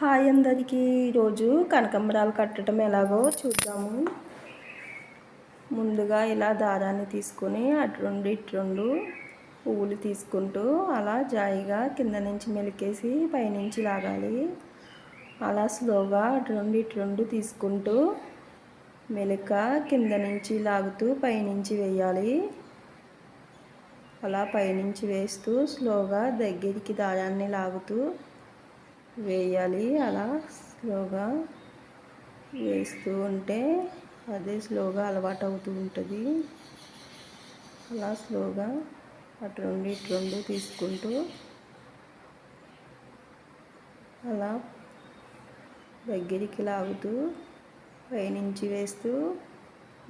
Hi అందరికీ. ఈరోజు కనకాంబరాలు కట్టడం ఎలాగో చూద్దాము. ముందుగా ఇలా దారాన్ని తీసుకొని అటు రెండు పువ్వులు తీసుకుంటూ అలా జాయిగా కింద నుంచి మెలికేసి పైనుంచి లాగాలి. అలా స్లోగా అటు రెండు తీసుకుంటూ మెలిక కింద నుంచి లాగుతూ పైనుంచి వేయాలి. అలా పైనుంచి వేస్తూ స్లోగా దగ్గరికి దారాన్ని లాగుతూ వేయాలి. అలా స్లోగా వేస్తూ ఉంటే అదే స్లోగా అలవాటు అవుతూ ఉంటుంది. అలా స్లోగా అటు రెండు తీసుకుంటూ అలా దగ్గరికి లాగుతూ పైనుంచి వేస్తూ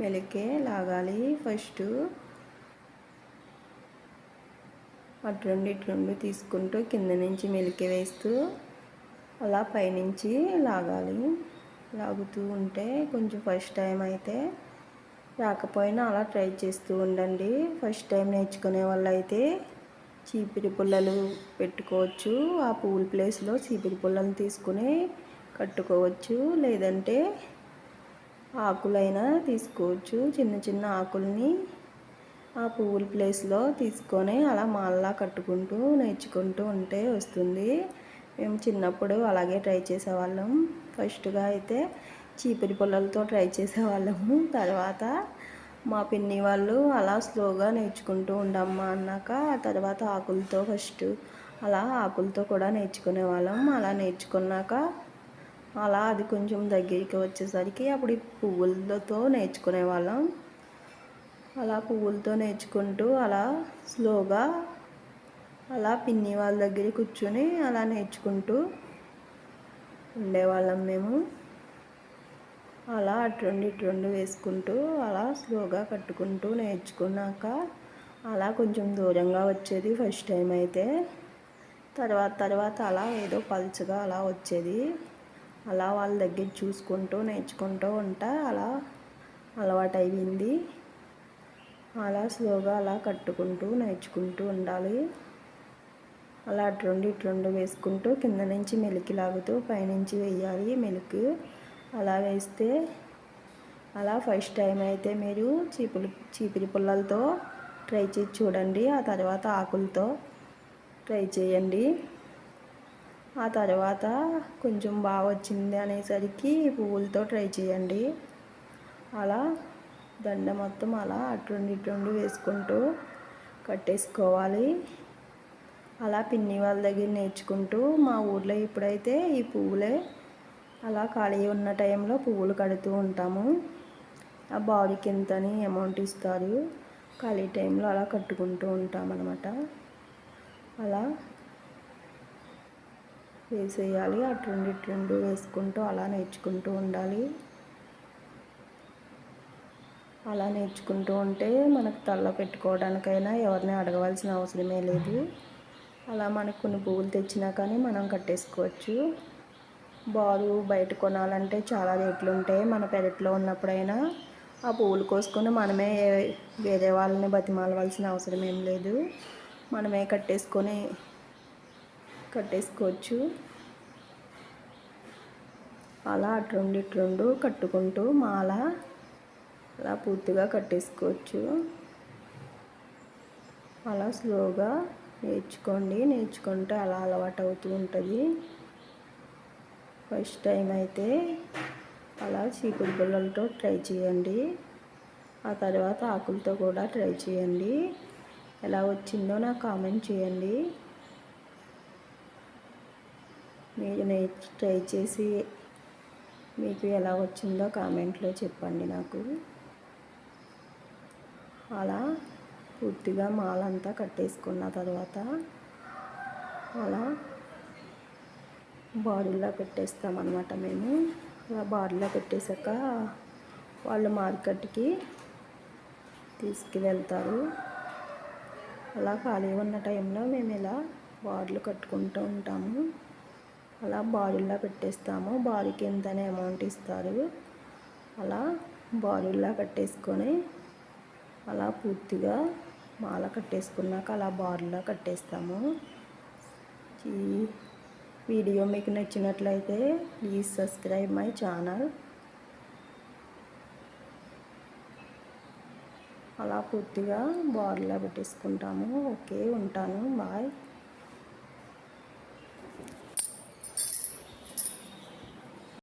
మెలికే లాగాలి. ఫస్ట్ అటు రెండు తీసుకుంటూ కింద నుంచి మెలికే వేస్తూ అలా పైనుంచి లాగాలి. లాగుతూ ఉంటే కొంచెం ఫస్ట్ టైం అయితే రాకపోయినా అలా ట్రై చేస్తూ ఉండండి. ఫస్ట్ టైం నేర్చుకునే వాళ్ళు అయితే చీపిరి పుల్లలు పెట్టుకోవచ్చు. ఆ పువ్వుల ప్లేస్లో చీపిరి పుల్లలు తీసుకుని కట్టుకోవచ్చు. లేదంటే ఆకులైనా తీసుకోవచ్చు. చిన్న చిన్న ఆకుల్ని ఆ పువ్వుల ప్లేస్లో తీసుకొని అలా మాలలా కట్టుకుంటూ నేర్చుకుంటూ ఉంటే వస్తుంది. మేము చిన్నప్పుడు అలాగే ట్రై చేసేవాళ్ళం. ఫస్ట్గా అయితే చీపిరి పుల్లలతో ట్రై చేసేవాళ్ళము. తర్వాత మా పిన్ని వాళ్ళు అలా స్లోగా నేర్చుకుంటూ ఉండమ్మా అన్నాక ఆ తర్వాత ఆకులతో ఫస్ట్ అలా ఆకులతో కూడా నేర్చుకునే వాళ్ళం. అలా నేర్చుకున్నాక అలా అది కొంచెం దగ్గరికి వచ్చేసరికి అప్పుడు పువ్వులతో నేర్చుకునే వాళ్ళం. అలా పువ్వులతో నేర్చుకుంటూ అలా స్లోగా అలా పిన్ని వాళ్ళ దగ్గర కూర్చొని అలా నేర్చుకుంటూ ఉండేవాళ్ళం మేము. అలా అటు రెండు వేసుకుంటూ అలా స్లోగా కట్టుకుంటూ నేర్చుకున్నాక అలా కొంచెం దూరంగా వచ్చేది ఫస్ట్ టైం అయితే. తర్వాత అలా ఏదో పల్చగా అలా వచ్చేది. అలా వాళ్ళ దగ్గర చూసుకుంటూ నేర్చుకుంటూ ఉంటా అలా అలవాటు అయింది. అలా స్లోగా అలా కట్టుకుంటూ నేర్చుకుంటూ ఉండాలి. అలా అటు రెండు వేసుకుంటూ కింద నుంచి మెలికి లాగుతూ పైనుంచి వేయాలి మెలికి. అలా వేస్తే అలా ఫస్ట్ టైం అయితే మీరు చీపిరి పుల్లలతో ట్రై చేసి చూడండి. ఆ తర్వాత ఆకులతో ట్రై చేయండి. ఆ తర్వాత కొంచెం బాగా వచ్చింది అనేసరికి పువ్వులతో ట్రై చేయండి. అలా దండ మొత్తం అలా అటు రెండు వేసుకుంటూ కట్టేసుకోవాలి. అలా పిన్ని వాళ్ళ దగ్గర నేర్చుకుంటూ మా ఊర్లో ఇప్పుడైతే ఈ పువ్వులే అలా ఖాళీ ఉన్న టైంలో పువ్వులు కడుతూ ఉంటాము. ఆ బాడీకి ఎంతని అమౌంట్ ఇస్తారు. ఖాళీ టైంలో అలా కట్టుకుంటూ ఉంటామన్నమాట. అలా వేసేయాలి. అటు రెండు వేసుకుంటూ అలా నేర్చుకుంటూ ఉండాలి. అలా నేర్చుకుంటూ ఉంటే మనకు తలలో పెట్టుకోవడానికైనా ఎవరిని అడగవలసిన అవసరమే లేదు. అలా మనకు కొన్ని పువ్వులు తెచ్చినా కానీ మనం కట్టేసుకోవచ్చు. బారు బయట కొనాలంటే చాలా రేట్లు ఉంటాయి. మన పెరట్లో ఉన్నప్పుడైనా ఆ పువ్వులు కోసుకొని మనమే వేరే వాళ్ళని బతిమాలవలసిన అవసరం ఏం లేదు. మనమే కట్టేసుకోవచ్చు. అలా అటు రెండు కట్టుకుంటూ మాల అలా పూర్తిగా కట్టేసుకోవచ్చు. అలా స్లోగా నేర్చుకోండి. నేర్చుకుంటే అలా అలవాటు అవుతూ ఉంటుంది. ఫస్ట్ టైం అయితే అలా చీపురు పుల్లలతో ట్రై చేయండి. ఆ తర్వాత ఆకులతో కూడా ట్రై చేయండి. ఎలా వచ్చిందో నాకు కామెంట్ చేయండి. మీరు ట్రై చేసి మీకు ఎలా వచ్చిందో కామెంట్లో చెప్పండి నాకు. అలా పూర్తిగా మాలంతా కట్టేసుకున్న తర్వాత అలా బాడీలో పెట్టేస్తామన్నమాట మేము. అలా బాడీలో పెట్టేశాక వాళ్ళు మార్కెట్కి తీసుకువెళ్తారు. అలా ఖాళీ ఉన్న టైంలో మేము ఇలా బాడీలు కట్టుకుంటూ ఉంటాము. అలా బాడీలో పెట్టేస్తాము. బాడీకి ఎంతనే అమౌంట్ ఇస్తారు. అలా బాడీలో కట్టేసుకొని అలా పూర్తిగా మాల కట్టేసుకున్నాక అలా బాడీలో కట్టేస్తాము. వీడియో మీకు నచ్చినట్లయితే ప్లీజ్ సబ్స్క్రైబ్ మై ఛానల్. అలా పూర్తిగా బార్లా పెట్టేసుకుంటాము. ఓకే, ఉంటాను, బాయ్.